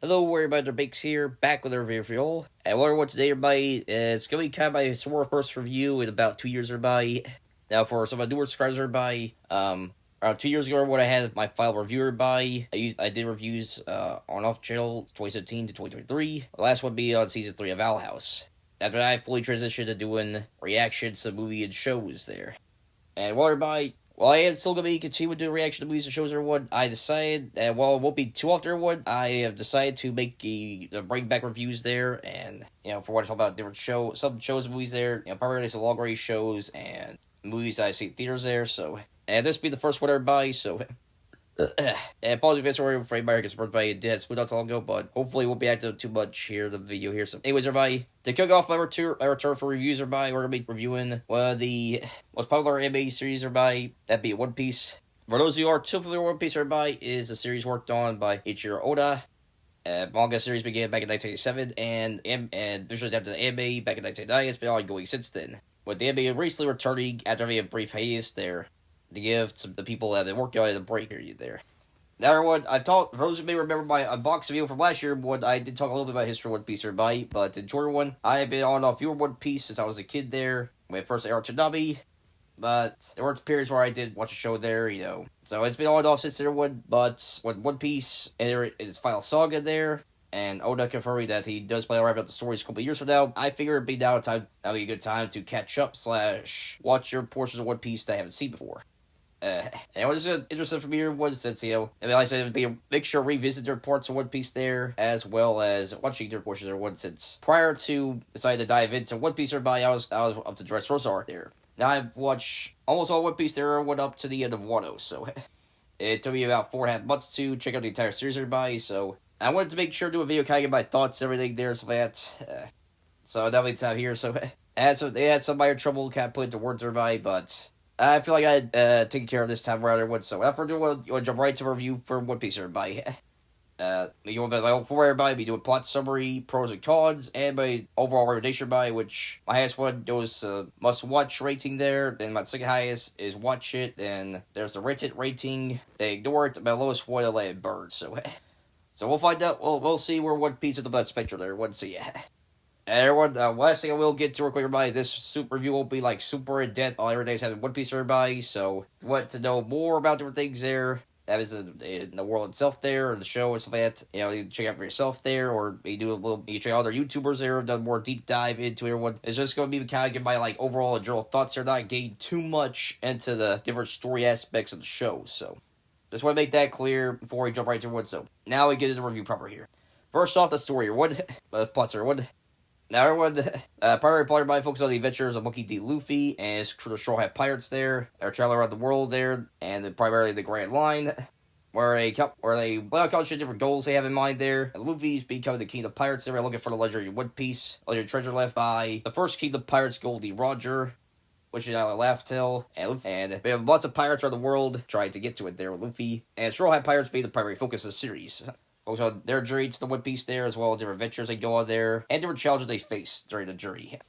Hello, everybody, the Bakes here, back with a review for y'all. And what today, everybody, it's going to be kind of my sort of first review in about 2 years, everybody. Now, for some of my newer subscribers, everybody, around 2 years ago, when I had my final review, everybody, I did reviews on off channel 2017 to 2023. The last one be on season 3 of Owl House. After that, I fully transitioned to doing reactions to movie and shows there. And well, everybody, while I am still going to be continuing to do reaction to movies and shows, everyone, I decided, and while it won't be too often, everyone, I have decided to bring back reviews there, and, for what I talk about different some shows and movies there, primarily some long-range shows and movies that I see in theaters there, so, and this will be the first one, everybody, so, and apologies if it's for anybody because birthday did have food not too long ago, but hopefully won't be active too much here in the video here. So, anyways, everybody, to kick off my return for reviews, everybody, we're gonna be reviewing one of the most popular anime series, everybody. That'd be One Piece. For those of you who are too familiar with One Piece, everybody, is a series worked on by Eiichiro Oda. Manga series began back in 1987, and visually adapted to anime back in 1990. It's been ongoing since then, with the anime recently returning after having a brief hiatus there, to give the people that have been working on it a break period there. Now, everyone, for those who may remember my unboxing video from last year, I did talk a little bit about history of One Piece, everybody, but in shorter one, I have been on off viewer One Piece since I was a kid there, when it first aired on Toonami, but there were periods where I did watch a show there, so it's been on and off since everyone, but when One Piece entered its final saga there, and Oda confirming that he does plan to wrap up the stories a couple years from now, I figure it'd be now that'd be a good time to catch up / watch your portions of One Piece that I haven't seen before. And what is interesting for me was that, like I said, it'd be a make sure revisit their parts of One Piece there, as well as watching their portions of one, since prior to deciding to dive into One Piece, everybody, I was up to Dressrosa arc there. Now I've watched almost all One Piece there, went up to the end of Wano, so it took me about 4.5 months to check out the entire series, everybody, so I wanted to make sure to do a video kind of get my thoughts and everything there, so that'll be time here, so they had some minor trouble kind of putting into words, everybody, but I feel like I taken care of this time rather than so. After doing, you want to jump right to a review for One Piece, everybody. You want to like for everybody, be doing plot summary, pros and cons, and my overall recommendation, everybody. Which my highest one goes must watch rating there. Then my second highest is watch it. Then there's the rent it rating. They ignore it. My lowest one, I let it burn. So we'll find out. We'll see where One Piece is the best spectrum there. Let's see. Everyone, last thing I will get to real quick, everybody, this super review won't be, super in-depth. All everything's having One Piece, everybody, so if you want to know more about different things there, that is in the world itself there, or the show and stuff like that, you can check out for yourself there, or you check out other YouTubers there who have done more deep dive into everyone. It's just going to be kind of give my, overall general thoughts there, not getting too much into the different story aspects of the show, so just want to make that clear before we jump right into one. So now we get into the review proper here. First off, the story, plots are, Now, everyone, primary plot everybody focuses on the adventures of Monkey D. Luffy and his crew of Straw Hat Pirates there. They're traveling around the world there, and then primarily the Grand Line, where they accomplish different goals they have in mind there. And Luffy's becoming the king of pirates there, looking for the legendary One Piece, legendary treasure left by the first king of pirates, Goldie Roger, which is now a laugh tale, and we have lots of pirates around the world trying to get to it there with Luffy, and Straw Hat Pirates being the primary focus of the series. Focus on their journey to the One Piece there, as well as different adventures they go on there, and different challenges they face during the journey.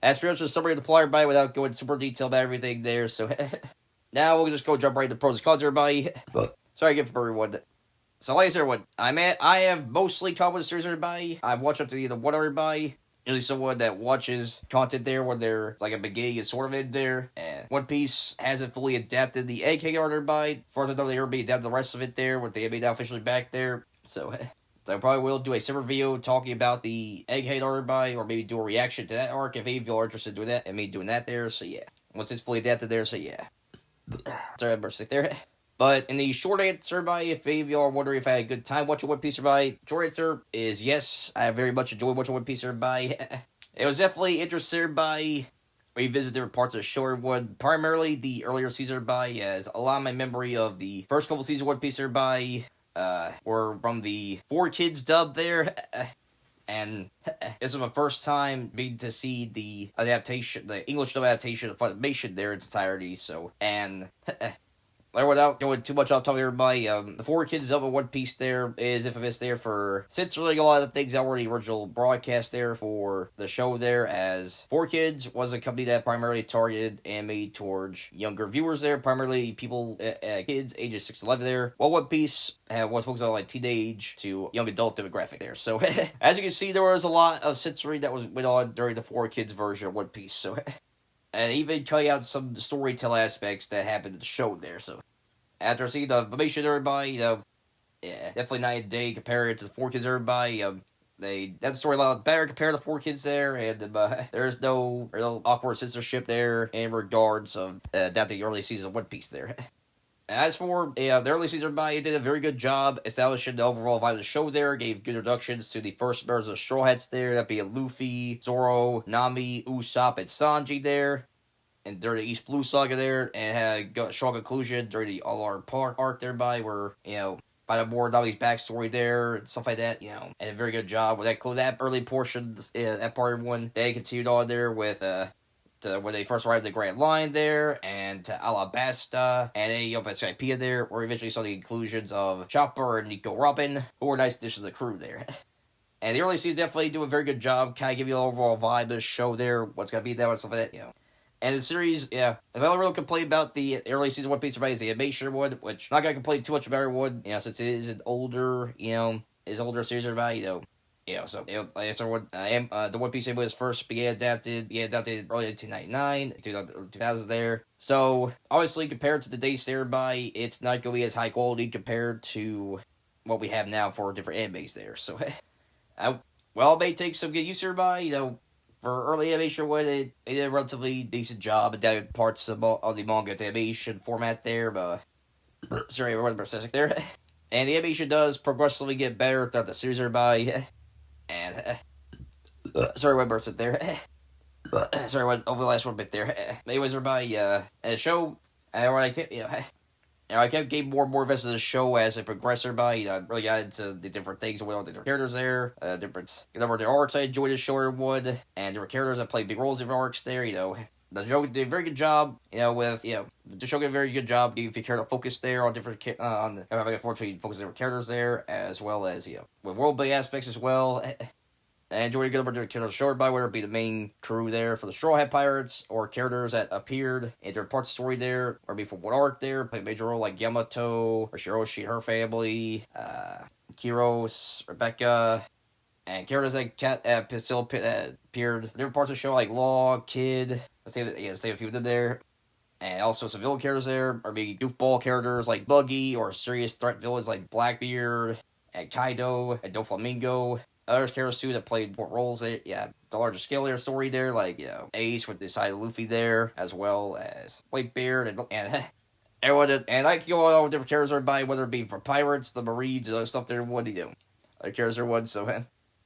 As for the summary of the plot, everybody, without going super detail about everything there, so now we'll just jump right into pros and cons, everybody. Sorry again for everyone. So, like I said, everyone, I have mostly caught with the series, everybody. I've watched up to either one, everybody. Usually someone that watches content there when they're a beginning and sort of in there. And One Piece hasn't fully adapted the egg art, everybody. As far as I know, they already adapted the rest of it there, with the anime now officially back there. So I probably will do a separate video talking about the Egghead arc, or maybe do a reaction to that arc if any of you are interested in doing that, and me doing that there, so yeah. Once it's fully adapted there, so yeah. Sorry, I'm sick there. But in the short answer, everybody, if any of you are wondering if I had a good time watching One Piece, everybody, short answer is yes. I very much enjoyed watching One Piece, everybody. It was definitely interesting by revisit different parts of the show, everyone. Primarily the earlier season, everybody, as a lot of my memory of the first couple seasons of One Piece, everybody, were from the 4Kids dub there, and this was my first time being to see the English dub adaptation of Funimation there in its entirety, so, and without going too much off topic, everybody, the Four Kids of One Piece there is infamous there for censoring a lot of things that were the original broadcast there for the show there, as Four Kids was a company that primarily targeted anime towards younger viewers there, primarily people, kids ages 6 to 11 there, while One Piece was focused on like teenage to young adult demographic there. So, as you can see, there was a lot of censoring that went on during the Four Kids version of One Piece, so... and even cutting out some storytelling aspects that happened in the show there. So after seeing the information, everybody, yeah, definitely night and day compared to the Four Kids, everybody. They that story a lot better compared to the Four Kids there, and there's no real awkward censorship there in regards of adapting the early season of One Piece there. As for the early season, everybody did a very good job establishing the overall vibe of the show there, gave good introductions to the first members of Straw Hats there, that'd be Luffy, Zoro, Nami, Usopp, and Sanji there, and during the East Blue Saga there, and had a strong conclusion during the All-Out arc there, by where, find out more Nami's backstory there, and stuff like that, and a very good job with that early portion, that part one. They continued on there with, when they first arrived at the Grand Line there, and to Alabasta, and then up at Skypiea there, where eventually saw the inclusions of Chopper and Nico Robin, who were nice additions to the crew there. And the early seasons definitely do a very good job, kind of give you an overall vibe of the show there, what's going to be there, and stuff like that, And the series, if I don't really complain about the early season One Piece, is the animation one, which I'm not going to complain too much about it one, since it is an older, series, everybody, so like I said, the One Piece was first began adapted early 1999, 2000 there. So obviously, compared to the days there by, it's not going to be as high quality compared to what we have now for different animes there. So, it may take some good use here by for early animation when it did a relatively decent job adapting parts of the manga to animation format there, but sorry, I went there. And the animation does progressively get better throughout the series by. And sorry, what burst it there. Sorry, what over the last one bit there. Anyways, everybody, the show, I kept getting more and more invested in the show as it progressed. Everybody, really got into the different things, all the different characters there, different number of their arcs. I enjoyed the show, everyone, and different characters that played big roles in the arcs there. The show did a very good job. The show did a very good job. If you care to focus there on different having a fortune focus on different characters there, as well as with world building aspects as well. I enjoyed a good number of characters short by whether it be the main crew there for the Straw Hat Pirates, or characters that appeared in different parts of the story there, or be from one arc there, played a major role like Yamato, or Shiroshi, her family, Kiros, Rebecca, and characters that still appeared in different parts of the show like Law, Kid, let's say a few of them there. And also some villain characters there, or maybe goofball characters like Buggy, or serious threat villains like Blackbeard, and Kaido, and Doflamingo. Other characters too that played more roles. The larger scale of their story there, like Ace with the side of Luffy there, as well as Whitebeard and everyone. And I can go on all different characters by whether it be for pirates, the Marines, and other stuff there. What do you do? Other characters are one. So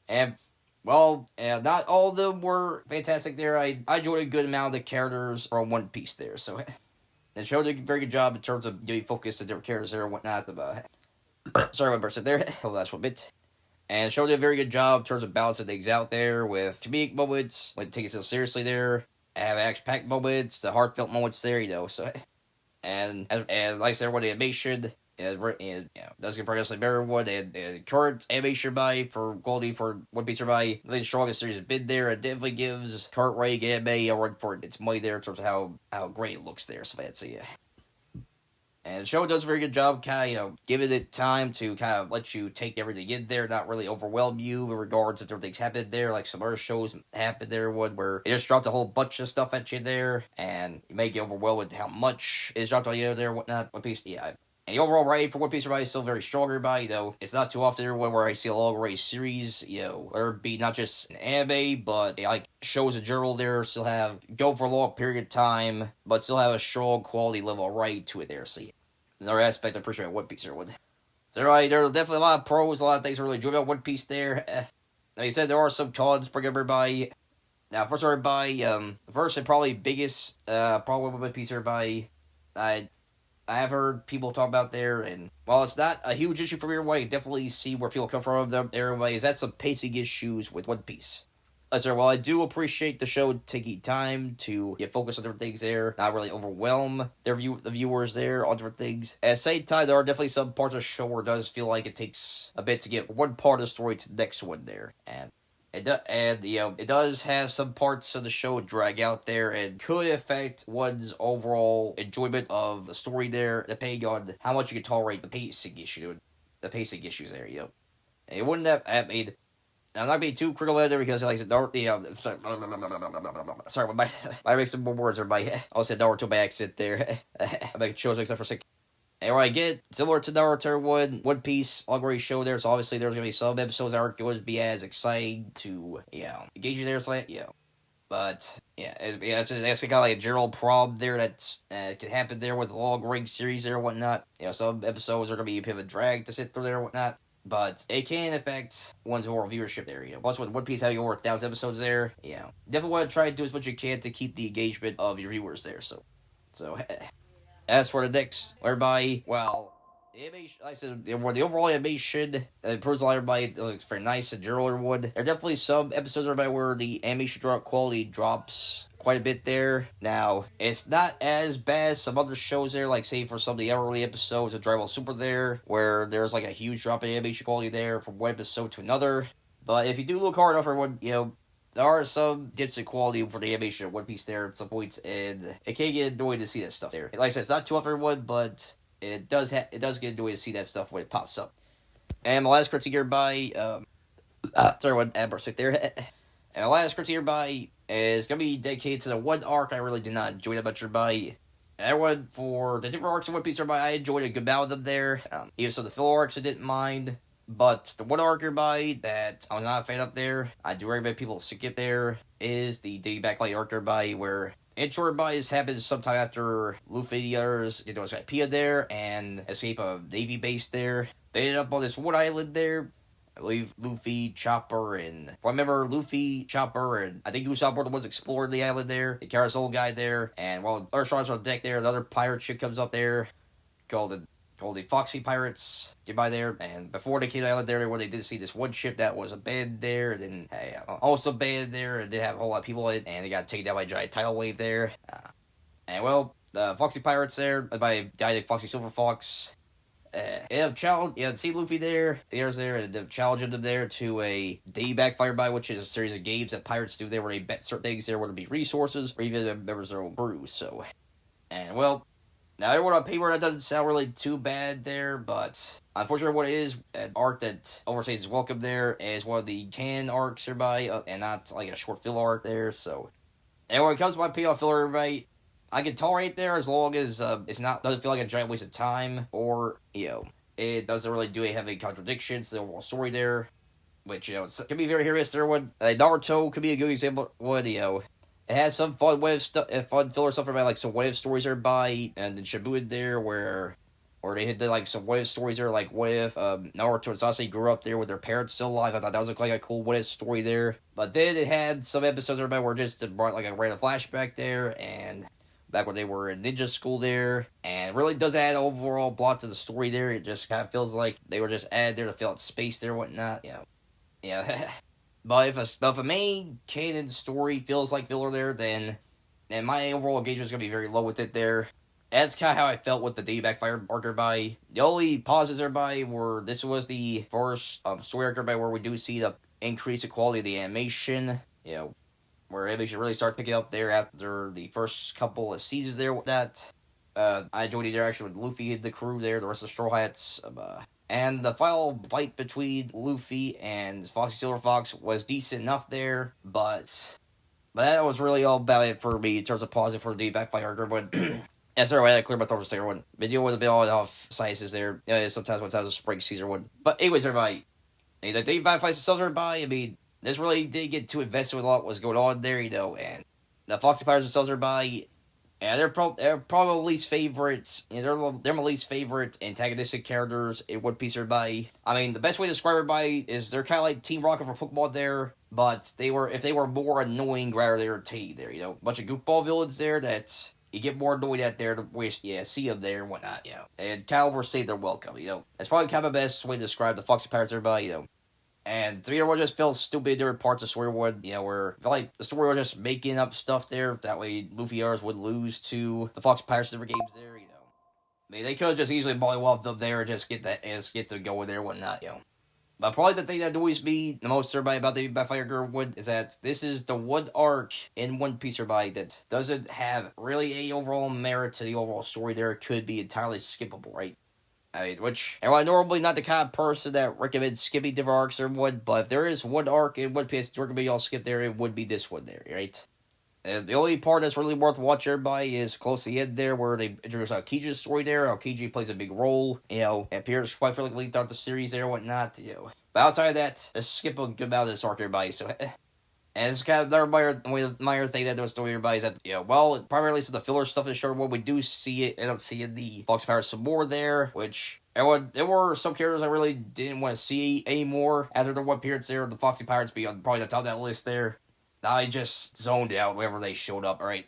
not all of them were fantastic there. I enjoyed a good amount of the characters from One Piece there. So the show did a very good job in terms of giving focus to different characters there and whatnot. Sorry, one person there. Oh, that's one bit. And the show did a very good job in terms of balancing things out there with comedic moments, when taking itself seriously there, have action-packed moments, the heartfelt moments there, so. And like I said, what the animation does get progressively better one, and current animation for quality for One Piece by the strongest series has been there. It definitely gives current rank anime a run for its money there in terms of how great it looks there, so fancy. And the show does a very good job giving it time to kind of let you take everything in there, not really overwhelm you in regards to different things happening there, like some other shows happen there, where it just dropped a whole bunch of stuff at you there, and you may get overwhelmed with how much is dropped on you there, whatnot. One Piece, And the overall rating for One Piece is still very strong, everybody, it's not too often where I see a long-range series, where it be not just an anime, but like shows in general there still go for a long period of time, but still have a strong quality level right to it there, so another aspect I appreciate One Piece there would. So there's definitely a lot of pros, a lot of things I really enjoy about One Piece there. Like I said, there are some cons for everybody. Now, first everybody, first and probably biggest problem with One Piece everybody, I have heard people talk about there, and while it's not a huge issue for everybody, I definitely see where people come from. Everybody is that some pacing issues with One Piece. Well, I do appreciate the show taking time to focus on different things there, not really overwhelm the viewers there on different things. At the same time, there are definitely some parts of the show where it does feel like it takes a bit to get one part of the story to the next one there, and it does have some parts of the show drag out there and could affect one's overall enjoyment of the story there, depending on how much you can tolerate the pacing issues there. It wouldn't have. I mean, I'm not being too critical of it because, like I said, sorry, my make some more words or my I said Naruto by accident there. I make shows except for sick. And I get similar to Naruto One Piece, Augury show there, so obviously there's gonna be some episodes that aren't going to be as exciting to engage you there, so but it's kind of like a general problem there that's can happen there with the long ring series there and whatnot. Some episodes are gonna be a bit of a drag to sit through there and whatnot. But it can affect one's overall viewership there, Plus, with One Piece having over 1,000 episodes there, definitely want to try to do as much as you can to keep the engagement of your viewers there. So as for the next, everybody, well, the animation, like I said, the overall animation improves a lot. Everybody looks very nice and general would. There are definitely some episodes where the animation quality drops quite a bit there. Now, it's not as bad as some other shows there, like say for some of the early episodes of Dragon Ball Super there, where there's like a huge drop in animation quality there from one episode to another. But if you do look hard enough, everyone, there are some dips in quality for the animation of One Piece there at some points, and it can get annoying to see that stuff there. Like I said, it's not too often, everyone, but it does get annoying to see that stuff when it pops up. And my last critique here by sorry, one sick there. And the last critique here by is gonna be dedicated to the one arc I really did not enjoy that much by. Everyone, for the different arcs of One Piece, I enjoyed a good amount of them there. Even some of the filler arcs I didn't mind. But the one arc by that I was not a fan of there, I do recommend people skip there, is the Dig Backlight arc by where intro buys happens sometime after Luffy and the others get to Skypiea there and escape a Navy base there. They end up on this one island there. I believe Luffy, Chopper, and if I remember, Luffy, Chopper, and I think Usopp were the ones exploring the island there. They carry this old guy there, and while other sharks on deck there, another pirate ship comes up there called the Foxy Pirates. Get by there, and before they came to the island there, where they did see this one ship that was abandoned there, and almost abandoned there, and did have a whole lot of people in it, and they got taken down by a giant tidal wave there. The Foxy Pirates there, by a guy like Foxy Silver Fox, see Luffy there, and challenging them there to a day backfire by, which is a series of games that pirates do there where they bet certain things there, whether it be resources or even members of their own crew. So, now everyone on paper that doesn't sound really too bad there, but unfortunately what it is, an arc that overstays its welcome there is one of the canon arcs nearby, and not like a short filler arc there. So, and when it comes to my payoff filler, everybody, I can tolerate there as long as doesn't feel like a giant waste of time, or it doesn't really do have any contradictions to the overall story there, which it can be very hit there. When Naruto could be a good example. It has some fun fun filler stuff about like some what if stories there by, and then Shibuya there where they had like some what if stories there, like what if Naruto and Sasuke grew up there with their parents still alive. I thought that was like a cool what if story there. But then it had some episodes there where it brought like a random flashback there, and back when they were in ninja school there, and it really does add overall plot to the story there. It just kind of feels like they were just added there to fill out space there and whatnot. But if a main canon story feels like filler there, then my overall engagement is going to be very low with it there. That's kind of how I felt with the Day Backfire arc by. The only pauses by were this was the first story arc by where we do see the increase in quality of the animation, where animation really started picking up there after the first couple of seasons there with that. I enjoyed the interaction with Luffy and the crew there, the rest of the Straw Hats. And the final fight between Luffy and Foxy Silver Fox was decent enough there, but that was really all about it for me in terms of pausing for the Backfire arc. But sorry, I had to clear my throat for a second one. Video with a bit off sizes there. Sometimes when it's a spring season one. But anyways, everybody, the Day Backfire itself, everybody, this really didn't get too invested with a lot what was going on there, and the Foxy Pirates themselves are by, and they're probably my least favorites. They're my least favorite antagonistic characters in One Piece. Everybody, the best way to describe everybody is they're kind of like Team Rocket for Pokemon there, but if they were more annoying rather than entertaining there. A bunch of goofball villains there that you get more annoyed at there to see them there and whatnot. And kind of overstay their welcome. That's probably kind of the best way to describe the Foxy Pirates. Everybody, And to me, everyone just feels stupid in different parts of story would, where I feel like the story was just making up stuff there. That way, Luffy others would lose to the Fox Pirates different games there, I mean, they could have just easily mollywopped up there and just get to go in there and whatnot. But probably the thing that annoys me the most everybody about the Backfire Girl Wood is that this is the one arc in One Piece everybody that doesn't have really a overall merit to the overall story there. It could be entirely skippable, right? I mean, which, and I'm normally not the kind of person that recommends skipping different arcs or what, but if there is one arc in One Piece we're going to be all skip there, it would be this one there, right? And the only part that's really worth watching everybody is close to the end there, where they introduce Aokiji's story there. Aokiji plays a big role, and appears quite frequently throughout the series there and whatnot, But outside of that, let's skip a good amount of this arc, everybody, so... And it's kind of another minor thing that does story everybody is that, primarily some of the filler stuff in the short one, we do end up seeing the Fox Pirates some more there, which... there were some characters I really didn't want to see anymore after the one appearance there, the Foxy Pirates being on probably the top of that list there. I just zoned out whenever they showed up, right?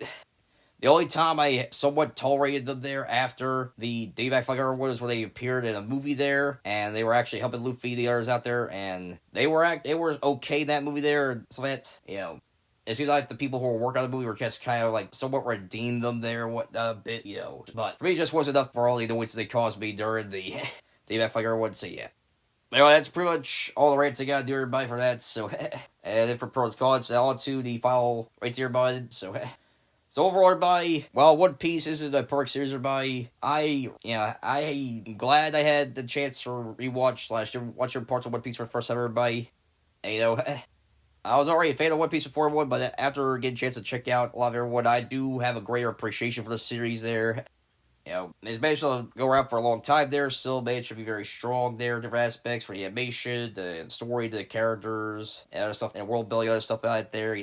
The only time I somewhat tolerated them there after the Dayback Fire was where they appeared in a movie there, and they were actually helping Luffy the others out there, and they were okay in that movie there, so that, it seems like the people who were working on the movie were just kind of like somewhat redeemed them there a bit, But for me, it just wasn't enough for all the annoyances they caused me during the Dayback Fire one, so yeah. Anyway, that's pretty much all the rates I gotta do, everybody, for that, so, and then for pros and cons, on to the final rates, everybody, so, overall, everybody, well, One Piece isn't a perfect series, everybody. I'm glad I had the chance to rewatch watch parts of One Piece for the first time, everybody. And, I was already a fan of One Piece before one, but after getting a chance to check out a lot of everyone, I do have a greater appreciation for the series there. It's managed to go around for a long time there, still managed to be very strong there, different aspects for the animation, the story, the characters, and other stuff, and world building, other stuff out there,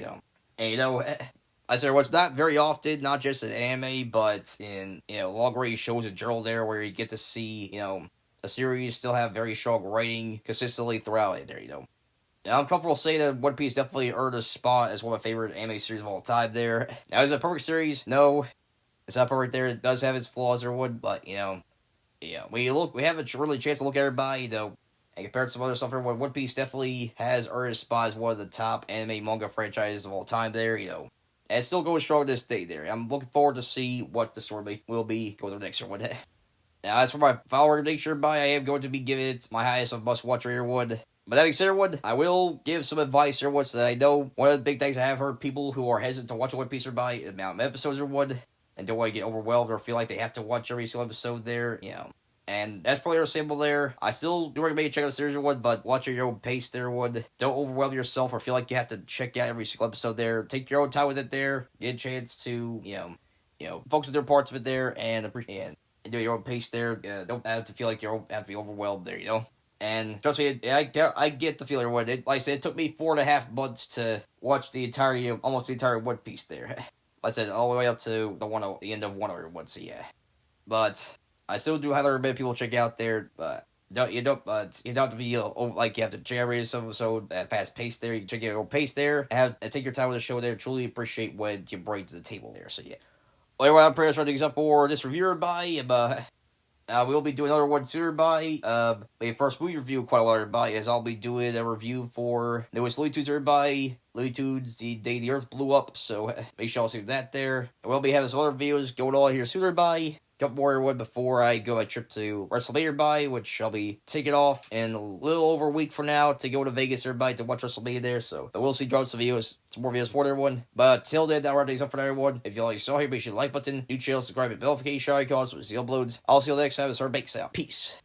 And, I said, it's not very often, not just in anime, but in, long-range shows in general there, where you get to see, a series still have very strong writing consistently throughout it there, And I'm comfortable saying that One Piece definitely earned a spot as one of my favorite anime series of all time there. Now, is it a perfect series? No. It's not perfect there. It does have its flaws or what, but, we have a really chance to look at everybody, and compared to some other stuff, One Piece definitely has earned a spot as one of the top anime manga franchises of all time there, And it's still going strong to this day there. I'm looking forward to see what the story will be going to the next one. Now, as for my final recommendation, everybody, I am going to be giving it my highest of must-watch everyone. But that being said, everyone, I will give some advice here. So I know one of the big things I have heard people who are hesitant to watch One Piece by the amount of episodes or one, and don't want to get overwhelmed or feel like they have to watch every single episode there, And that's probably understandable there. I still do recommend you check out the series or one, but watch at your own pace there, one. Don't overwhelm yourself or feel like you have to check out every single episode there. Take your own time with it there. Get a chance to, focus on different parts of it there and do your own pace there. Don't have to feel like you have to be overwhelmed there, And trust me, I get the feeling what it. Like I said, it took me 4.5 months to watch almost the entire One Piece there. Like I said, all the way up to the end of Wano once, so yeah. But I still do highly recommend people check out there. But you don't have to be like you have to check every episode at fast pace there. You can check your own pace there and take your time with the show there. Truly appreciate what you bring to the table there. So yeah. Well, anyway, I'm pretty much running things up for this review by. We'll be doing another one sooner by, a first movie review quite a while by, as I'll be doing a review for newest Looney Tunes by Looney Tunes, the day the Earth blew up, so make sure I'll see that there. We'll be having some other videos going on here sooner by, couple more one before I go on a trip to WrestleMania by, which I'll be taking off in a little over a week from now to go to Vegas, everybody, to watch WrestleMania there, so we'll see drop some more videos for everyone. But till then, that wraps things up for everyone. If you like saw here, make sure to like button, new channel, subscribe, and notification icons, so we see uploads. I'll see you next time. It's our Bakes out. Peace.